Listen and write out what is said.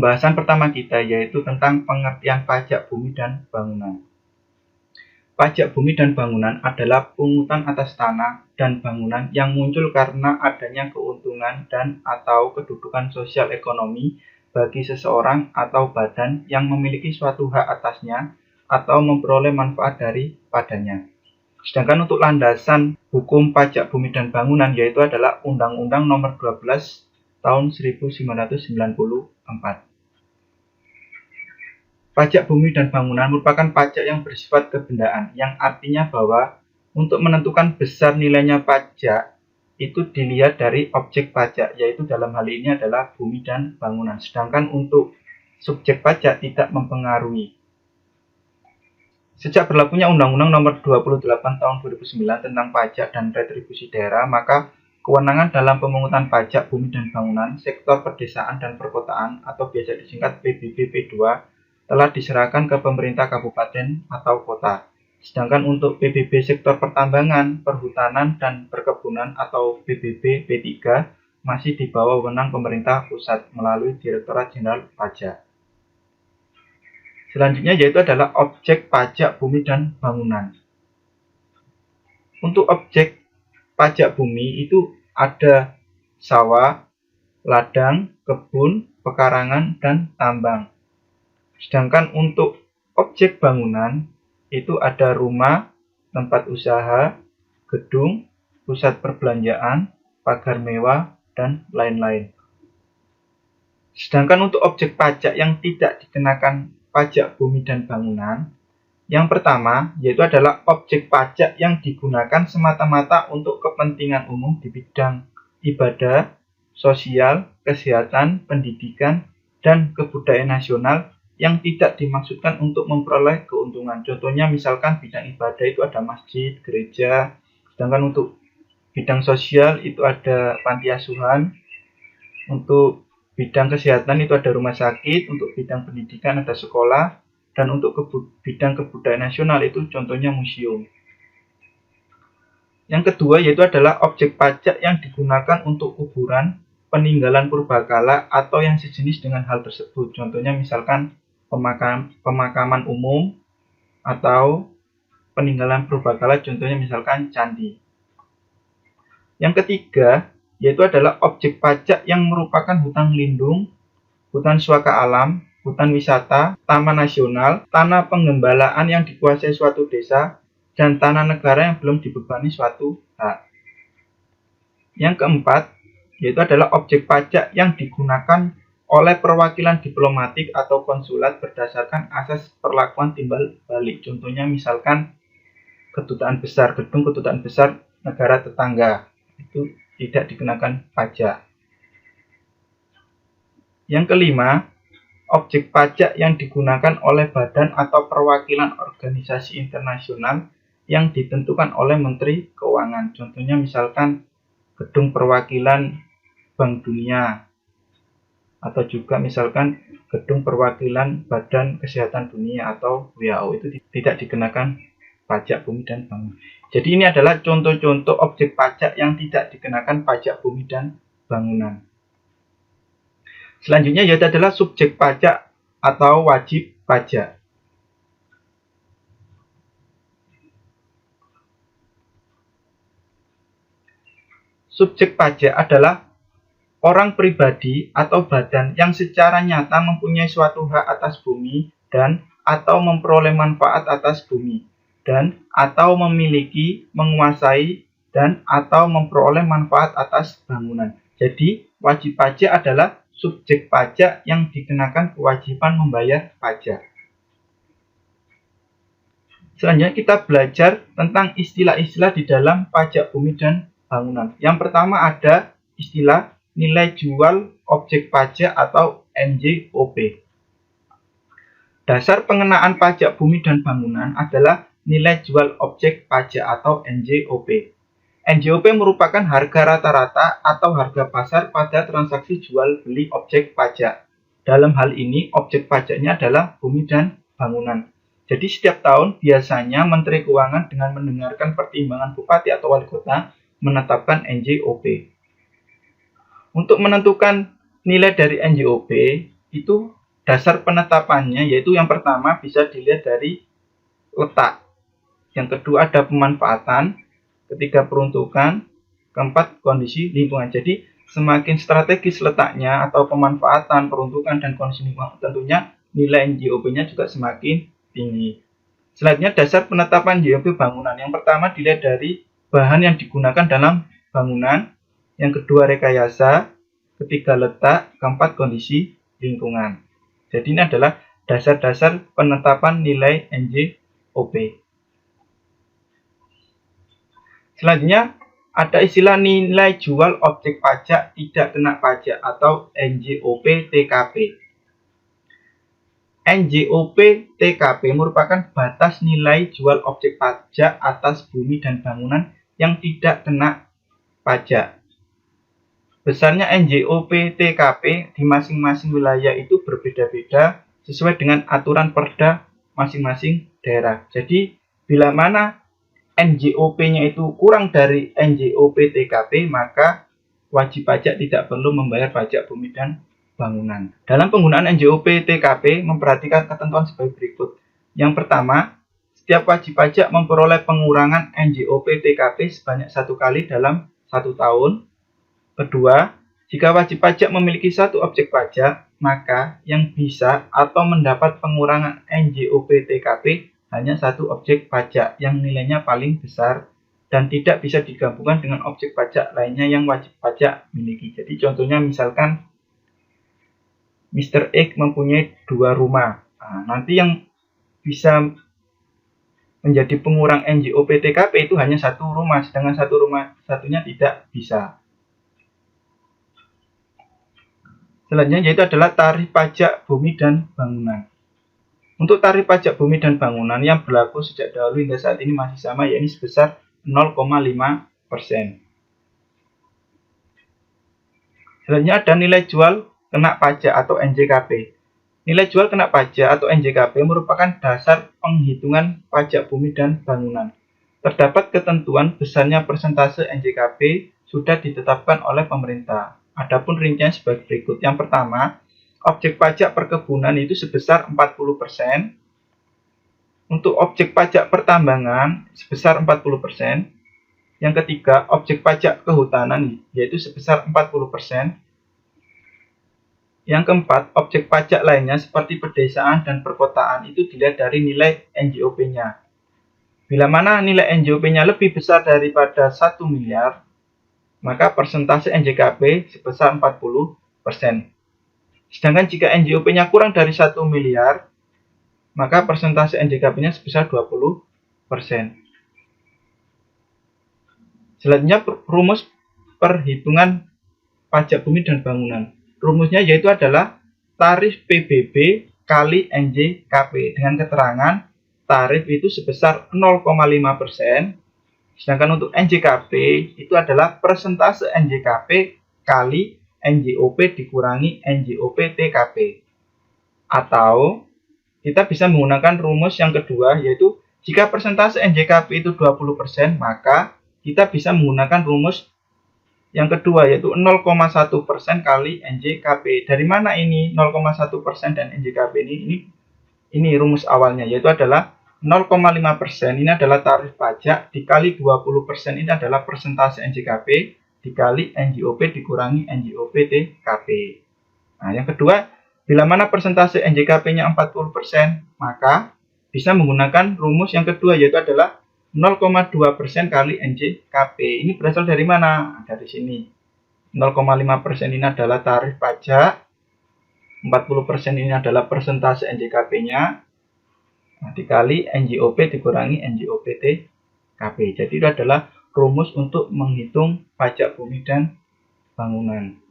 pembahasan pertama kita yaitu tentang pengertian pajak bumi dan bangunan. Pajak bumi dan bangunan adalah pungutan atas tanah dan bangunan yang muncul karena adanya keuntungan dan atau kedudukan sosial ekonomi bagi seseorang atau badan yang memiliki suatu hak atasnya atau memperoleh manfaat daripadanya. Sedangkan untuk landasan hukum pajak bumi dan bangunan yaitu adalah Undang-Undang Nomor 12 tahun 1994. Pajak bumi dan bangunan merupakan pajak yang bersifat kebendaan, yang artinya bahwa untuk menentukan besar nilainya pajak itu dilihat dari objek pajak, yaitu dalam hal ini adalah bumi dan bangunan. Sedangkan untuk subjek pajak tidak mempengaruhi. Sejak berlakunya Undang-Undang Nomor 28 tahun 2009 tentang pajak dan retribusi daerah, maka kewenangan dalam pemungutan pajak bumi dan bangunan sektor pedesaan dan perkotaan atau biasa disingkat PBB P2 telah diserahkan ke pemerintah kabupaten atau kota. Sedangkan untuk PBB sektor pertambangan, perhutanan, dan perkebunan atau PBB P3 masih di bawah wewenang pemerintah pusat melalui Direktorat Jenderal Pajak. Selanjutnya yaitu adalah objek pajak bumi dan bangunan. Untuk objek pajak bumi itu ada sawah, ladang, kebun, pekarangan, dan tambang. Sedangkan untuk objek bangunan itu ada rumah, tempat usaha, gedung, pusat perbelanjaan, pagar mewah, dan lain-lain. Sedangkan untuk objek pajak yang tidak dikenakan pajak bumi dan bangunan, yang pertama yaitu adalah objek pajak yang digunakan semata-mata untuk kepentingan umum di bidang ibadah, sosial, kesehatan, pendidikan, dan kebudayaan nasional yang tidak dimaksudkan untuk memperoleh keuntungan. Contohnya misalkan bidang ibadah itu ada masjid, gereja, sedangkan untuk bidang sosial itu ada panti asuhan, untuk bidang kesehatan itu ada rumah sakit, untuk bidang pendidikan ada sekolah, dan untuk bidang kebudayaan nasional itu contohnya museum. Yang kedua yaitu adalah objek pajak yang digunakan untuk kuburan, peninggalan purbakala, atau yang sejenis dengan hal tersebut. Contohnya misalkan pemakaman umum atau peninggalan purbakala, contohnya misalkan candi. Yang ketiga yaitu adalah objek pajak yang merupakan hutan lindung, hutan suaka alam, hutan wisata, taman nasional, tanah penggembalaan yang dikuasai suatu desa, dan tanah negara yang belum dibebani suatu hak. Yang keempat yaitu adalah objek pajak yang digunakan oleh perwakilan diplomatik atau konsulat berdasarkan asas perlakuan timbal balik. Contohnya misalkan kedutaan besar, gedung kedutaan besar negara tetangga itu tidak dikenakan pajak. Yang kelima, objek pajak yang digunakan oleh badan atau perwakilan organisasi internasional yang ditentukan oleh Menteri Keuangan. Contohnya misalkan gedung perwakilan Bank Dunia, atau juga misalkan gedung perwakilan Badan Kesehatan Dunia atau WHO itu tidak dikenakan pajak bumi dan bangunan. Jadi ini adalah contoh-contoh objek pajak yang tidak dikenakan pajak bumi dan bangunan. Selanjutnya yaitu adalah subjek pajak atau wajib pajak. Subjek pajak adalah orang pribadi atau badan yang secara nyata mempunyai suatu hak atas bumi dan atau memperoleh manfaat atas bumi dan atau memiliki, menguasai, dan atau memperoleh manfaat atas bangunan. Jadi wajib pajak adalah subjek pajak yang dikenakan kewajiban membayar pajak. Selanjutnya kita belajar tentang istilah-istilah di dalam pajak bumi dan bangunan. Yang pertama ada istilah nilai jual objek pajak atau NJOP. Dasar pengenaan pajak bumi dan bangunan adalah nilai jual objek pajak atau NJOP. NJOP merupakan harga rata-rata atau harga pasar pada transaksi jual beli objek pajak. Dalam hal ini objek pajaknya adalah bumi dan bangunan. Jadi setiap tahun biasanya Menteri Keuangan dengan mendengarkan pertimbangan bupati atau wali kota menetapkan NJOP. Untuk menentukan nilai dari NJOP, itu dasar penetapannya, yaitu yang pertama bisa dilihat dari letak, yang kedua ada pemanfaatan, ketiga peruntukan, keempat kondisi lingkungan. Jadi semakin strategis letaknya atau pemanfaatan, peruntukan, dan kondisi lingkungan, tentunya nilai NJOP-nya juga semakin tinggi. Selanjutnya dasar penetapan NJOP bangunan. Yang pertama dilihat dari bahan yang digunakan dalam bangunan, yang kedua rekayasa, ketiga letak, keempat kondisi lingkungan. Jadi ini adalah dasar-dasar penetapan nilai NJOP. Selanjutnya ada istilah nilai jual objek pajak tidak kena pajak atau NJOP TKP. NJOP TKP merupakan batas nilai jual objek pajak atas bumi dan bangunan yang tidak kena pajak. Besarnya NJOP TKP di masing-masing wilayah itu berbeda-beda sesuai dengan aturan perda masing-masing daerah. Jadi bila mana NJOP-nya itu kurang dari NJOP TKP, maka wajib pajak tidak perlu membayar pajak bumi dan bangunan. Dalam penggunaan NJOP TKP memperhatikan ketentuan sebagai berikut. Yang pertama, setiap wajib pajak memperoleh pengurangan NJOP TKP sebanyak 1 kali dalam 1 tahun. Kedua, jika wajib pajak memiliki satu objek pajak, maka yang bisa atau mendapat pengurangan NJOP TKP hanya satu objek pajak yang nilainya paling besar dan tidak bisa digabungkan dengan objek pajak lainnya yang wajib pajak miliki. Jadi contohnya misalkan Mr. X mempunyai 2 rumah. Nah, nanti yang bisa menjadi pengurang NJOP TKP itu hanya 1 rumah, sedangkan 1 rumah satunya tidak bisa. Selanjutnya yaitu adalah tarif pajak bumi dan bangunan. Untuk tarif pajak bumi dan bangunan yang berlaku sejak dahulu hingga saat ini masih sama, yaitu sebesar 0,5%. Selanjutnya ada nilai jual kena pajak atau NJKP. Nilai jual kena pajak atau NJKP merupakan dasar penghitungan pajak bumi dan bangunan. Terdapat ketentuan besarnya persentase NJKP sudah ditetapkan oleh pemerintah. Adapun rincian sebagai berikut. Yang pertama, objek pajak perkebunan itu sebesar 40%. Untuk objek pajak pertambangan sebesar 40%. Yang ketiga, objek pajak kehutanan yaitu sebesar 40%. Yang keempat, objek pajak lainnya seperti pedesaan dan perkotaan itu dilihat dari nilai NJOP-nya. Bila mana nilai NJOP-nya lebih besar daripada 1 miliar, maka persentase NJKP sebesar 40%. Sedangkan jika NJOP-nya kurang dari 1 miliar, maka persentase NJKP-nya sebesar 20%. Selanjutnya rumus perhitungan pajak bumi dan bangunan. Rumusnya yaitu adalah tarif PBB kali NJKP dengan keterangan tarif itu sebesar 0,5%, sedangkan untuk NJKP itu adalah persentase NJKP kali NJOP dikurangi NJOP TKP. Atau kita bisa menggunakan rumus yang kedua, yaitu jika persentase NJKP itu 20%, maka kita bisa menggunakan rumus yang kedua, yaitu 0,1% kali NJKP. Dari mana ini 0,1% dan NJKP ini? Ini rumus awalnya, yaitu adalah 0,5% ini adalah tarif pajak dikali 20% ini adalah persentase NJKP dikali NJOP dikurangi NJOP TKP. Nah, yang kedua, bila mana persentase NJKP-nya 40%, maka bisa menggunakan rumus yang kedua, yaitu adalah 0,2% kali NJKP. Ini berasal dari mana? Nah, dari sini. 0,5% ini adalah tarif pajak, 40% ini adalah persentase NJKP-nya, dikali NJOP dikurangi NJOP TKP. Jadi itu adalah rumus untuk menghitung pajak bumi dan bangunan.